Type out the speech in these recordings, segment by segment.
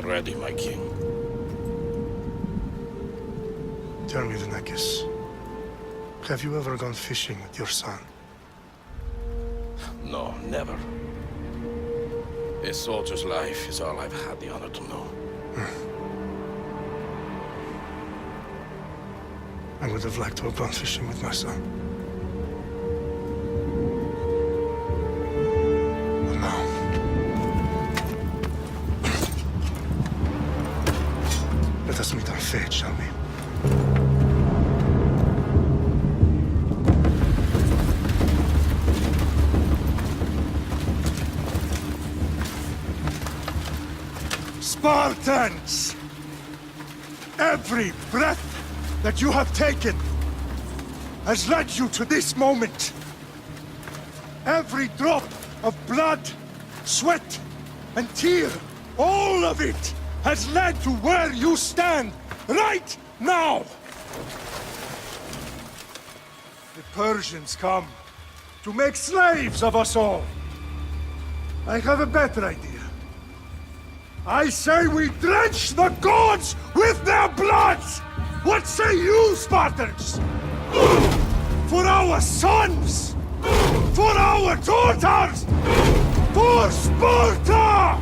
ready, my king. Tell me, Lenakis, have you ever gone fishing with your son? No, never. A soldier's life is all I've had the honor to know. I would have liked to have gone fishing with my son. But now... let us meet on fate, shall we? Spartans! Every breath that you have taken has led you to this moment. Every drop of blood, sweat, and tear, all of it has led to where you stand right now. The Persians come to make slaves of us all. I have a better idea. I say we drench the gods with their bloods! What say you, Spartans? For our sons! For our daughters! For Sparta!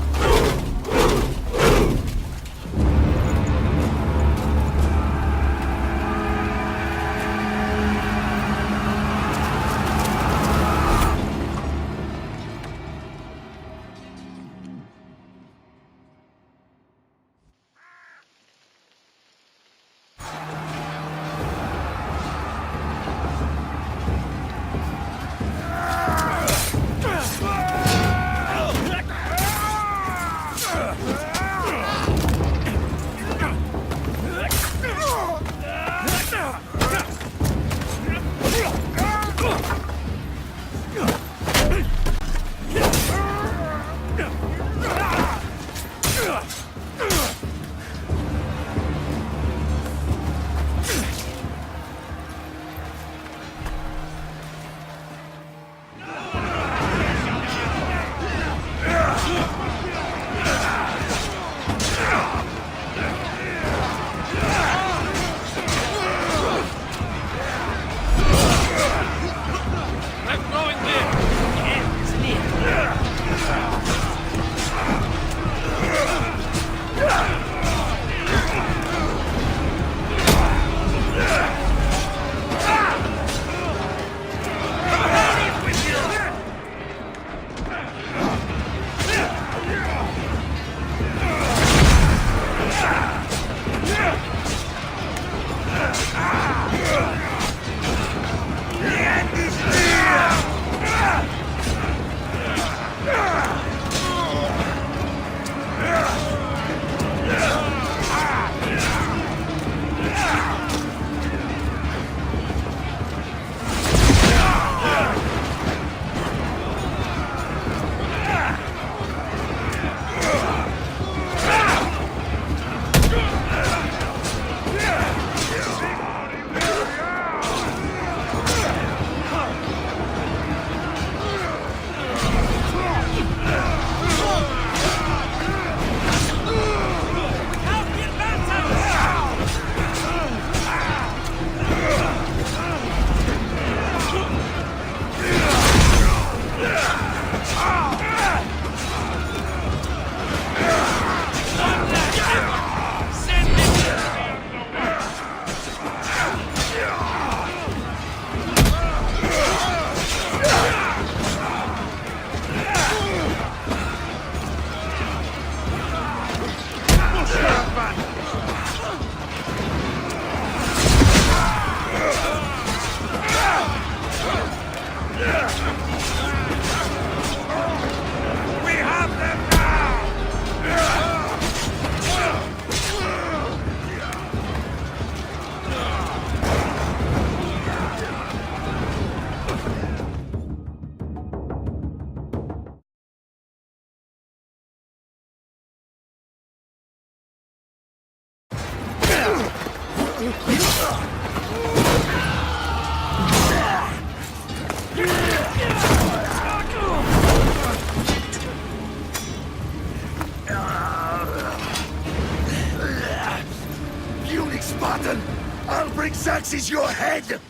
nothing, Spartan! I'll bring Xerxes your head!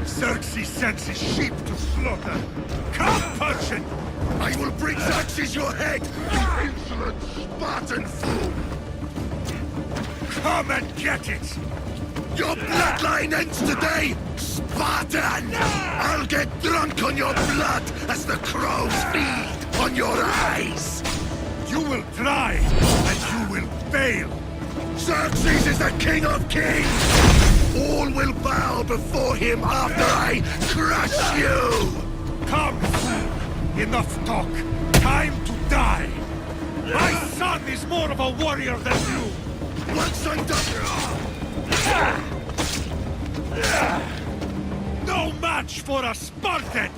Xerxes sends his sheep to slaughter. Come, Persian! I will bring Xerxes your head, you insolent Spartan fool! Come and get it! Your bloodline ends today, Spartan! I'll get drunk on your blood as the crows feed on your eyes! You will try, and you will fail! Xerxes is the king of kings! All will bow before him after I crush you! Come, fool! Enough talk! Time to die! My son is more of a warrior than you! Once I'm done... No match for a Spartan!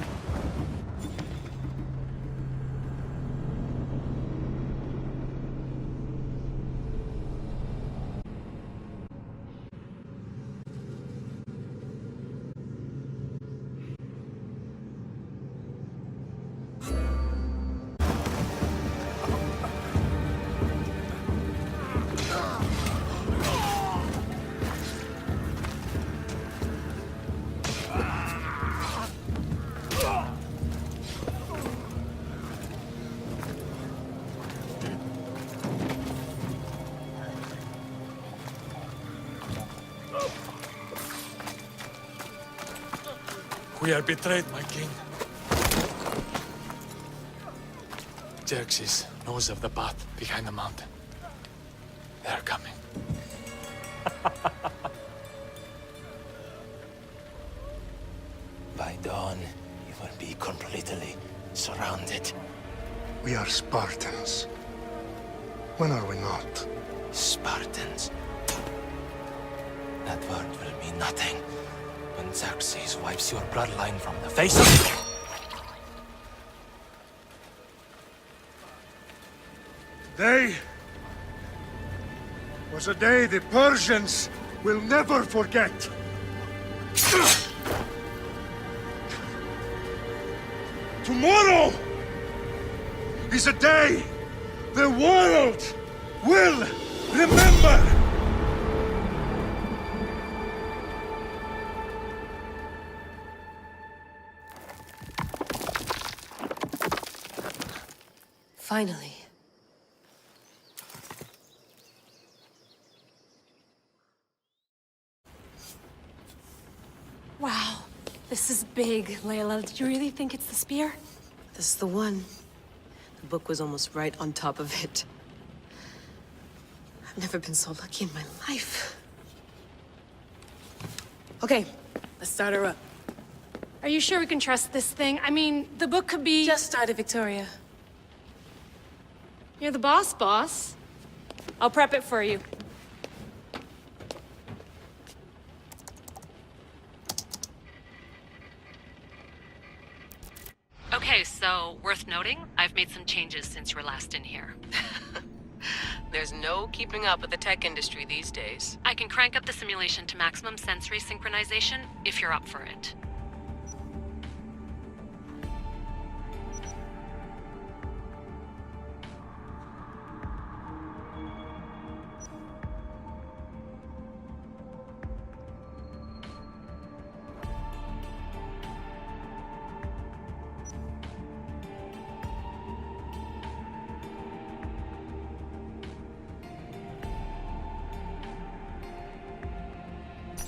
We are betrayed, my king. Xerxes knows of the path behind the mountain. They are coming. By dawn, you will be completely surrounded. We are Spartans. When are we not? Spartans. That word will mean nothing when Xerxes wipes your bloodline from the face of... Today was a day the Persians will never forget. Tomorrow is a day the world will remember. Finally. Wow, this is big, Layla. Did you really think it's the spear? This is the one. The book was almost right on top of it. I've never been so lucky in my life. Okay, let's start her up. Are you sure we can trust this thing? I mean, the book could be... Just started, Victoria. You're the boss. I'll prep it for you. Okay, so, worth noting, I've made some changes since you were last in here. There's no keeping up with the tech industry these days. I can crank up the simulation to maximum sensory synchronization if you're up for it.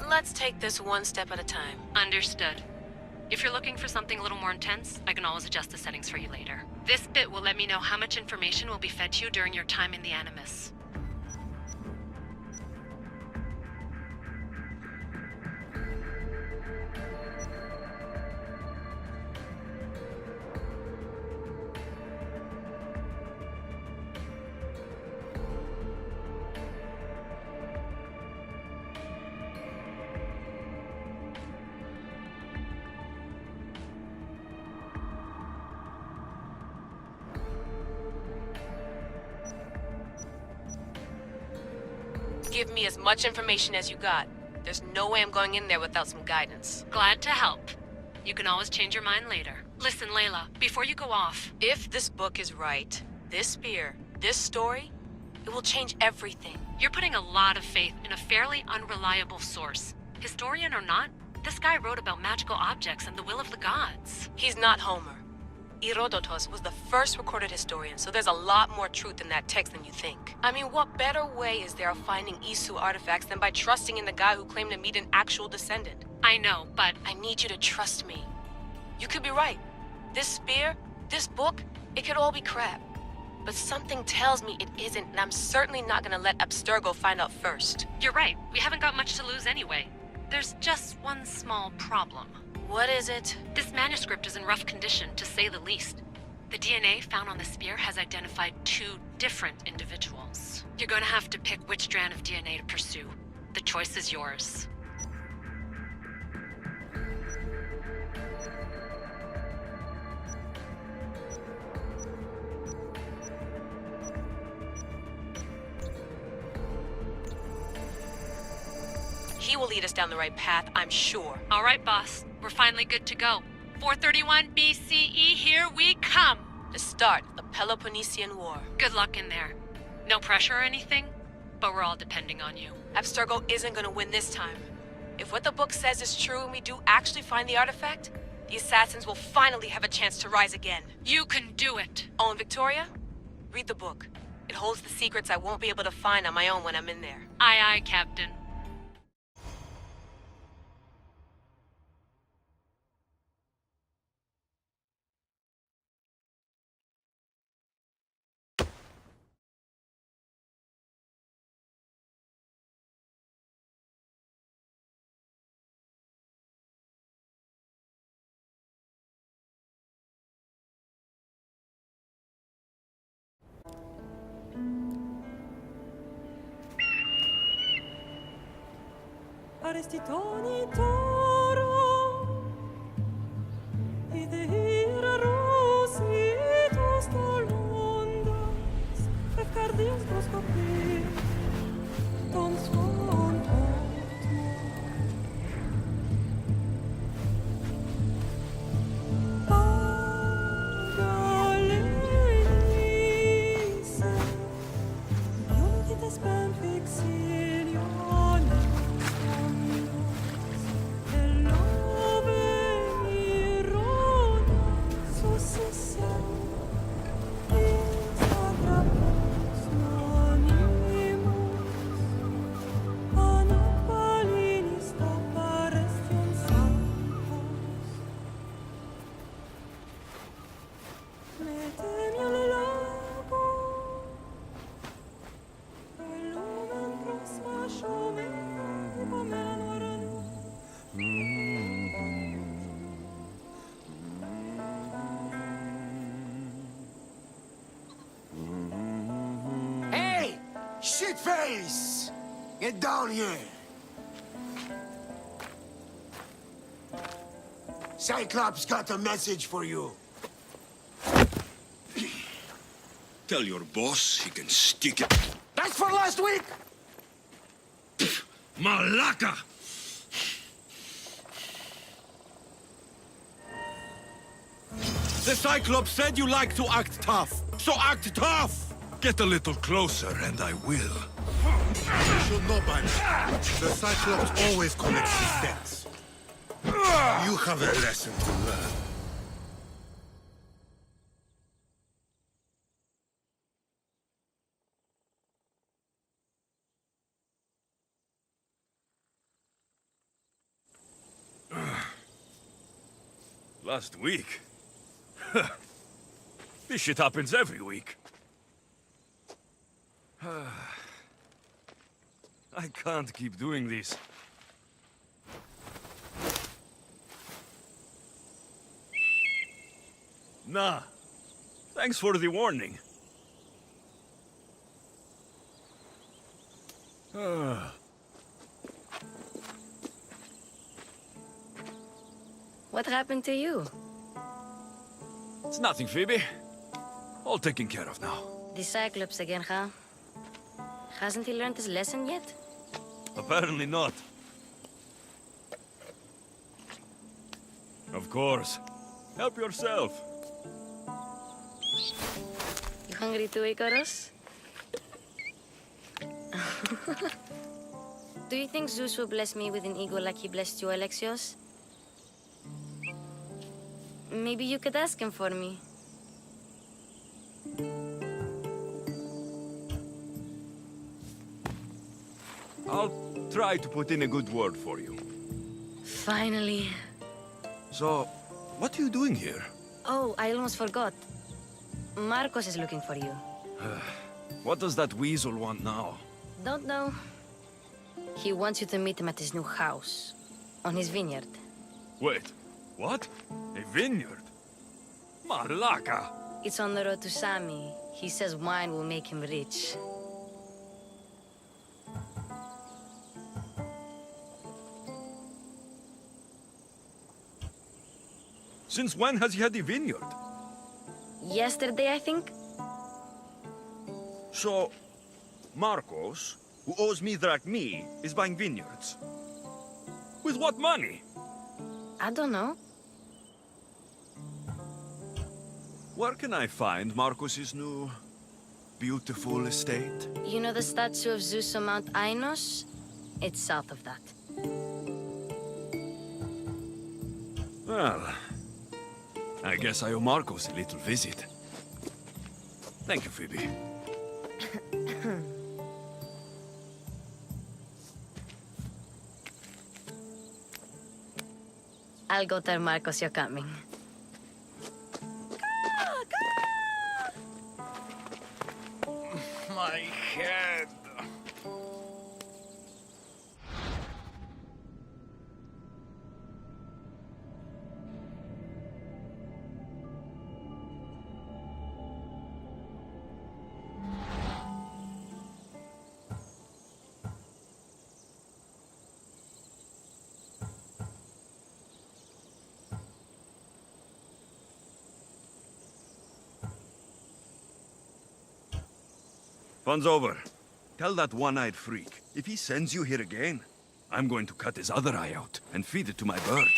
Let's take this one step at a time. Understood. If you're looking for something a little more intense, I can always adjust the settings for you later. This bit will let me know how much information will be fed to you during your time in the Animus. Give me as much information as you got. There's no way I'm going in there without some guidance. Glad to help. You can always change your mind later. Listen, Layla, before you go off... If this book is right, this spear, this story, it will change everything. You're putting a lot of faith in a fairly unreliable source. Historian or not, this guy wrote about magical objects and the will of the gods. He's not Homer. Herodotus was the first recorded historian, so there's a lot more truth in that text than you think. I mean, what better way is there of finding Isu artifacts than by trusting in the guy who claimed to meet an actual descendant? I know, but I need you to trust me. You could be right. This spear, this book, it could all be crap. But something tells me it isn't, and I'm certainly not gonna let Abstergo find out first. you're right. We haven't got much to lose anyway. There's just one small problem. What is it? This manuscript is in rough condition, to say the least. The DNA found on the spear has identified 2 different individuals. You're gonna have to pick which strand of DNA to pursue. The choice is yours. He will lead us down the right path, I'm sure. All right, boss. We're finally good to go. 431 BCE, here we come! The start of the Peloponnesian War. Good luck in there. No pressure or anything, but we're all depending on you. Abstergo isn't gonna win this time. If what the book says is true and we do actually find the artifact, the assassins will finally have a chance to rise again. You can do it! Oh, and Victoria? Read the book. It holds the secrets I won't be able to find on my own when I'm in there. Aye, aye, Captain. Arestitoni toro, idehira rositos tolondas, efcardios proscopir, ton suon Pagalese, Ionites ben vexilionis. Hey! Shitface! Get down here! Cyclops got a message for you. Tell your boss he can stick it. That's for last week! Malaka! The Cyclops said you like to act tough, so act tough! Get a little closer and I will. You should know by now. The Cyclops always collects his debts. You have a lesson to learn. Last week? This shit happens every week. I can't keep doing this. Nah. Thanks for the warning. What happened to you? It's nothing, Phoebe. All taken care of now. The Cyclops again, huh? Hasn't he learned his lesson yet? Apparently not. Of course. Help yourself. You hungry too, Icarus? Do you think Zeus will bless me with an ego like he blessed you, Alexios? Maybe you could ask him for me. I'll try to put in a good word for you. Finally. So, what are you doing here? Oh, I almost forgot. Marcos is looking for you. What does that weasel want now? Don't know. He wants you to meet him at his new house. On his vineyard. Wait, what? A vineyard? Malaka! It's on the road to Sami. He says wine will make him rich. Since when has he had a vineyard? Yesterday, I think? So, Marcos, who owes me drachmi, is buying vineyards. With what money? I don't know. Where can I find Marcos's new, beautiful estate? You know the statue of Zeus on Mount Ainos? It's south of that. Well, I guess I owe Marcos a little visit. Thank you, Phoebe. I'll go tell Marcos you're coming. My head. Fun's over. Tell that one-eyed freak, if he sends you here again, I'm going to cut his other eye out and feed it to my bird.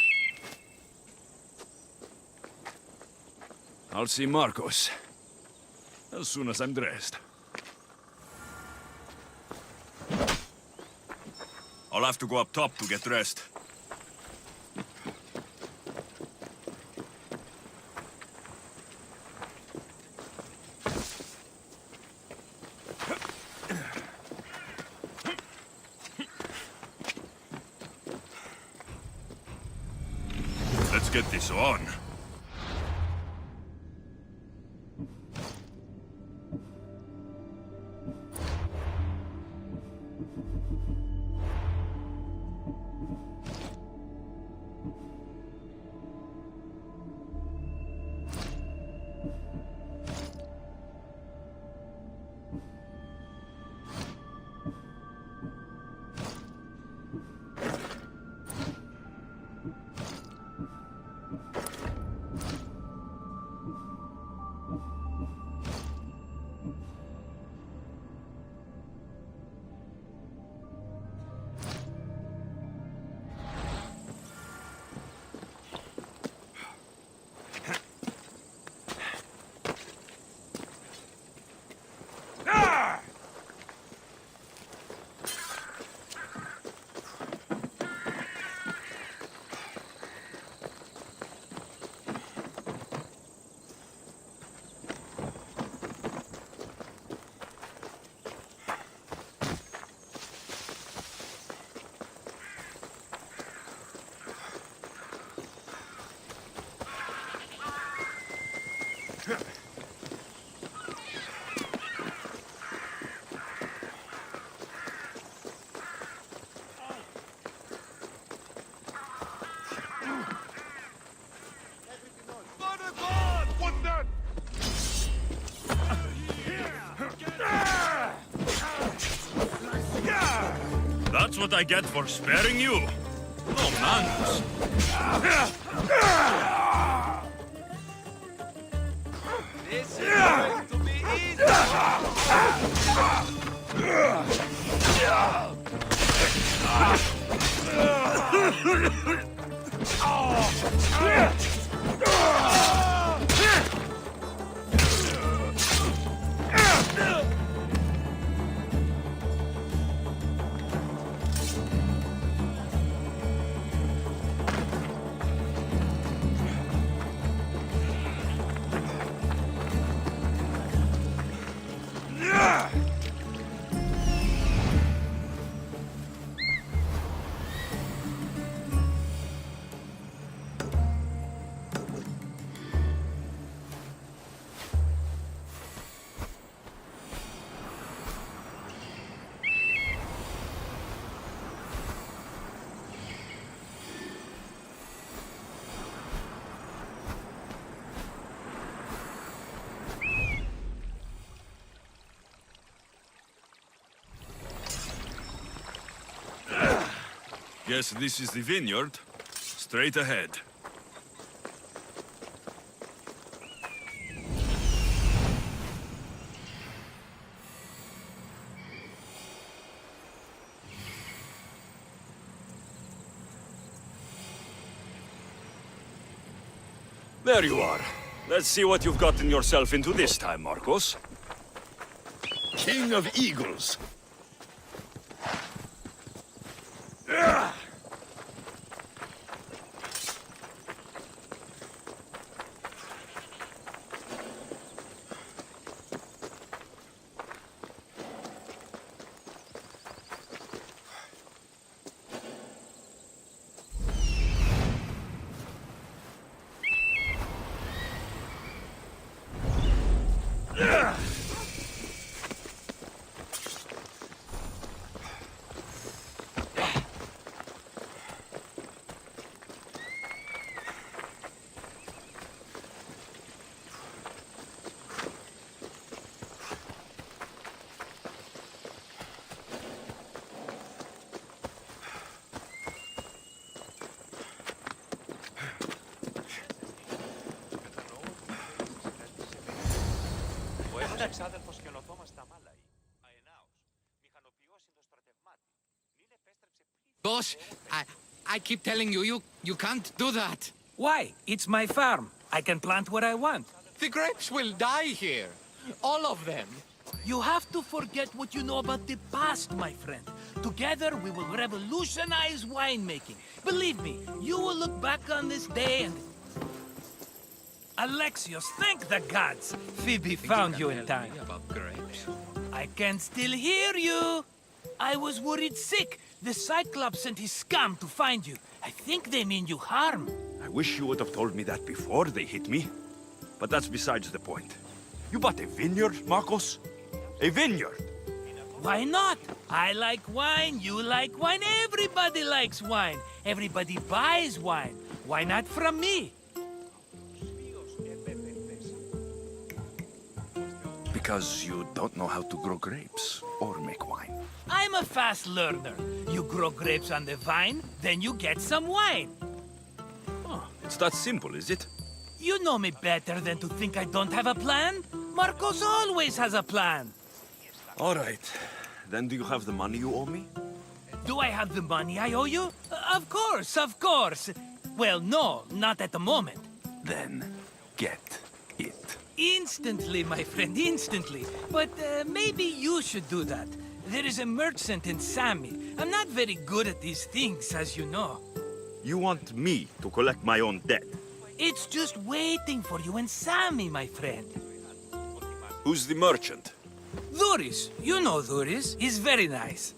I'll see Marcos as soon as I'm dressed. I'll have to go up top to get dressed. Let's get this on. That's what I get for sparing you. No manners. This is going to be easy. Guess this is the vineyard. Straight ahead. There you are. Let's see what you've gotten yourself into this time, Marcos. King of Eagles. Εξάδελφος και ολοθώμας στα Μάλαϊ. Αενάος, μηχανοποιός συνδοστρατευμάτη. Νίλ επέστρεψε πριν... Boss, I keep telling you, you can't do that. Why? It's my farm. I can plant what I want. The grapes will die here. All of them. You have to forget what you know about the past, my friend. Together, we will revolutionize winemaking. Believe me, you will look back on this day and... Alexios, thank the gods! Phoebe found you in time. About grapes. I can still hear you! I was worried sick. The Cyclops sent his scum to find you. I think they mean you harm. I wish you would have told me that before they hit me. But that's besides the point. You bought a vineyard, Marcos? A vineyard? Why not? I like wine, you like wine, everybody likes wine. Everybody buys wine. Why not from me? Because you don't know how to grow grapes or make wine. I'm a fast learner. You grow grapes on the vine, then you get some wine. Oh, it's that simple, is it? You know me better than to think I don't have a plan. Marcos always has a plan. All right. Then do you have the money you owe me? Do I have the money I owe you? Of course, of course. Well, no, not at the moment. Then get it. Instantly, my friend, instantly. But maybe you should do that. There is a merchant in Sami. I'm not very good at these things, as you know. You want me to collect my own debt? It's just waiting for you in Sami, my friend. Who's the merchant? Dhuris. You know Dhuris. He's very nice.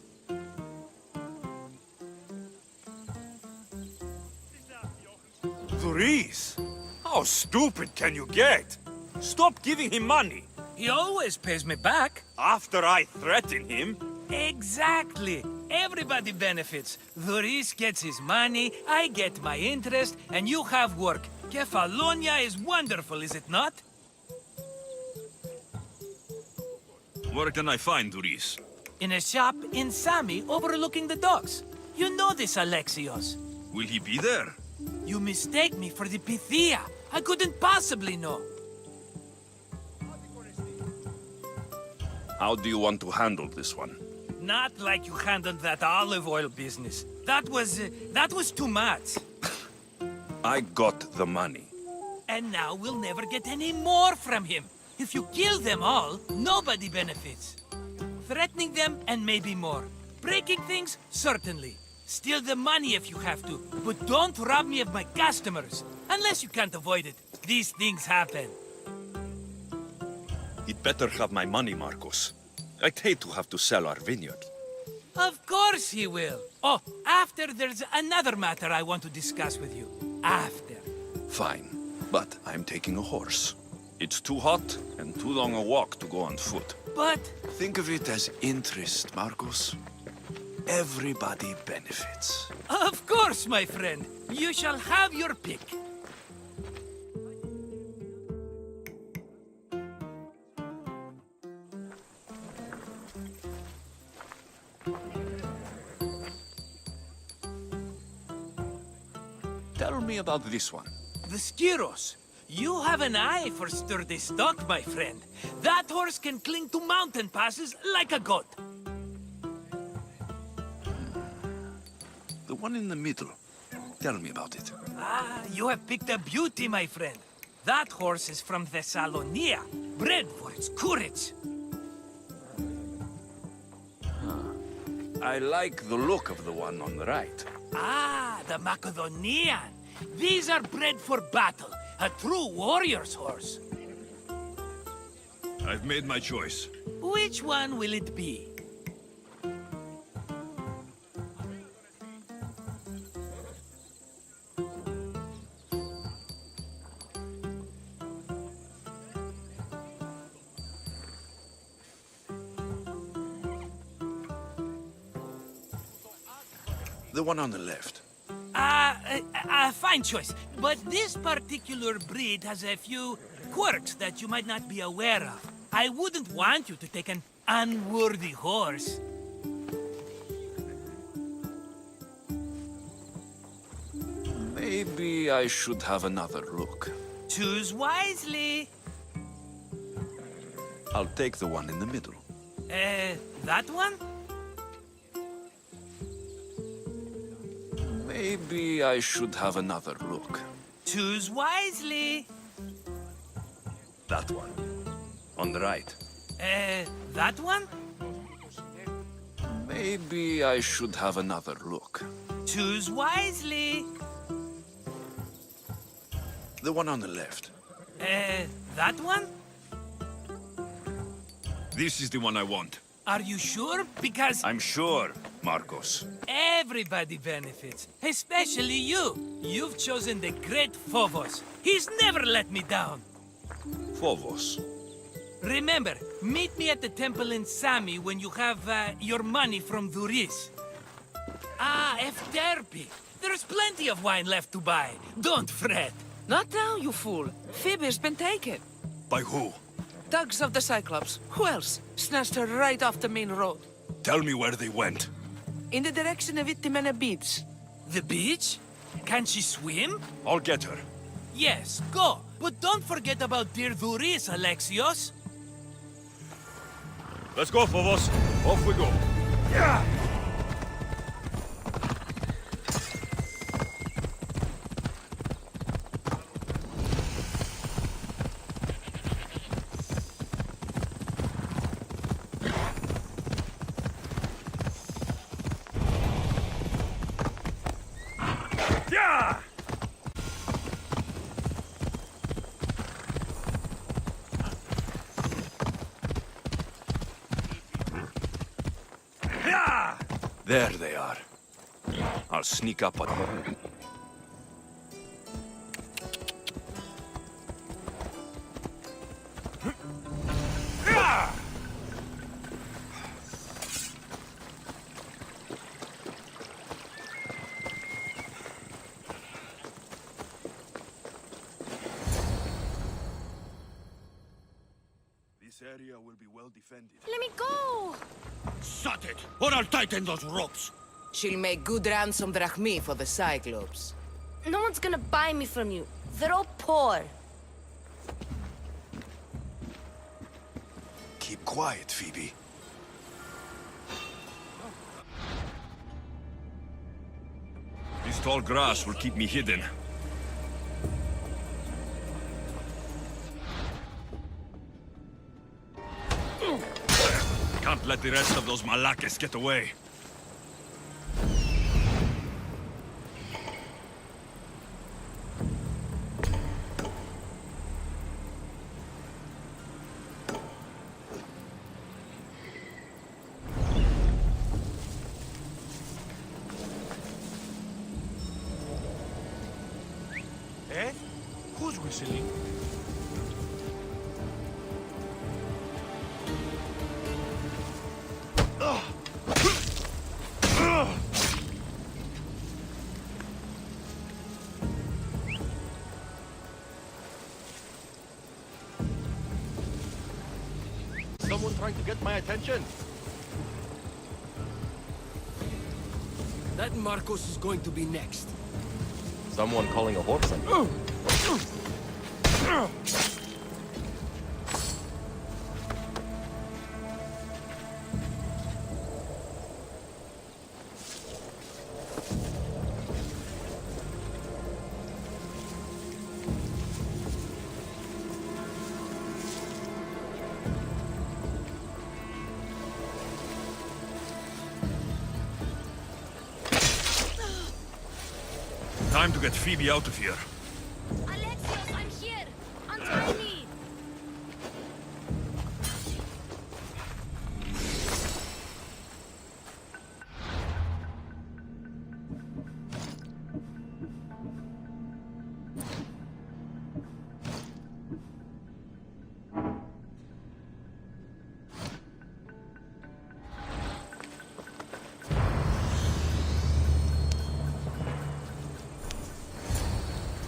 Dhuris? How stupid can you get? Stop giving him money. He always pays me back. After I threaten him? Exactly. Everybody benefits. Dhuris gets his money, I get my interest, and you have work. Kefalonia is wonderful, is it not? Where can I find Dhuris? In a shop in Sami overlooking the docks. You know this, Alexios. Will he be there? You mistake me for the Pythia. I couldn't possibly know. How do you want to handle this one? Not like you handled that olive oil business. That was too much. I got the money. And now we'll never get any more from him. If you kill them all, nobody benefits. Threatening them, and maybe more. Breaking things, certainly. Steal the money if you have to, but don't rob me of my customers. Unless you can't avoid it. These things happen. He'd better have my money, Marcos. I'd hate to have to sell our vineyard. Of course he will. Oh, after there's another matter I want to discuss with you. After. Fine, but I'm taking a horse. It's too hot and too long a walk to go on foot. But... Think of it as interest, Marcos. Everybody benefits. Of course, my friend. You shall have your pick. Tell me about this one. The Skiros. You have an eye for sturdy stock, my friend. That horse can cling to mountain passes like a goat. The one in the middle. Tell me about it. Ah, you have picked a beauty, my friend. That horse is from Thessalonia, bred for its courage. I like the look of the one on the right. Ah, the Macedonian. These are bred for battle. A true warrior's horse. I've made my choice. Which one will it be? The one on the left. Fine choice. But this particular breed has a few quirks that you might not be aware of. I wouldn't want you to take an unworthy horse. Maybe I should have another look. Choose wisely. I'll take the one in the middle. That one? Maybe I should have another look. Choose wisely. That one. On the right. That one? Maybe I should have another look. Choose wisely. The one on the left. That one? This is the one I want. Are you sure? Because I'm sure, Marcos. everybody benefits, especially you. You've chosen the great Phobos. He's never let me down. Phobos. Remember, meet me at the temple in Sami when you have your money from Duris. Ah, Efterpi. There's plenty of wine left to buy. Don't fret. Not now, you fool. Phoebe's been taken. By who? Thugs of the Cyclops. Who else? Snatched her right off the main road. Tell me where they went. In the direction of Itimena Beach. The beach? Can she swim? I'll get her. Yes, go. But don't forget about dear Duris, Alexios. Let's go, Phobos. Off we go. Yeah! Yeah! Yeah! There they are. I'll sneak up on them. Yeah! This area will be well defended. Let me go! Shut it, or I'll tighten those ropes. She'll make good ransom drachmi for the Cyclops. No one's gonna buy me from you. They're all poor. Keep quiet, Phoebe. This tall grass will keep me hidden. Can't let the rest of those Malakes get away. Eh? Who's whistling? Someone trying to get my attention? That Marcos is going to be next. Someone calling a horse on you. Time to get Phoebe out of here. Alexios, I'm here! Untie me!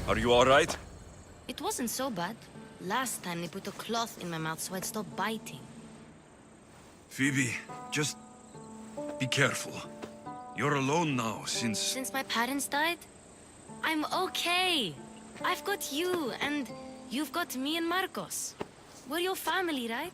Are you all right? It wasn't so bad. Last time they put a cloth in my mouth so I'd stop biting. Phoebe, just be careful. You're alone now since... Since my parents died? I'm okay. I've got you, and you've got me and Marcos. We're your family, right?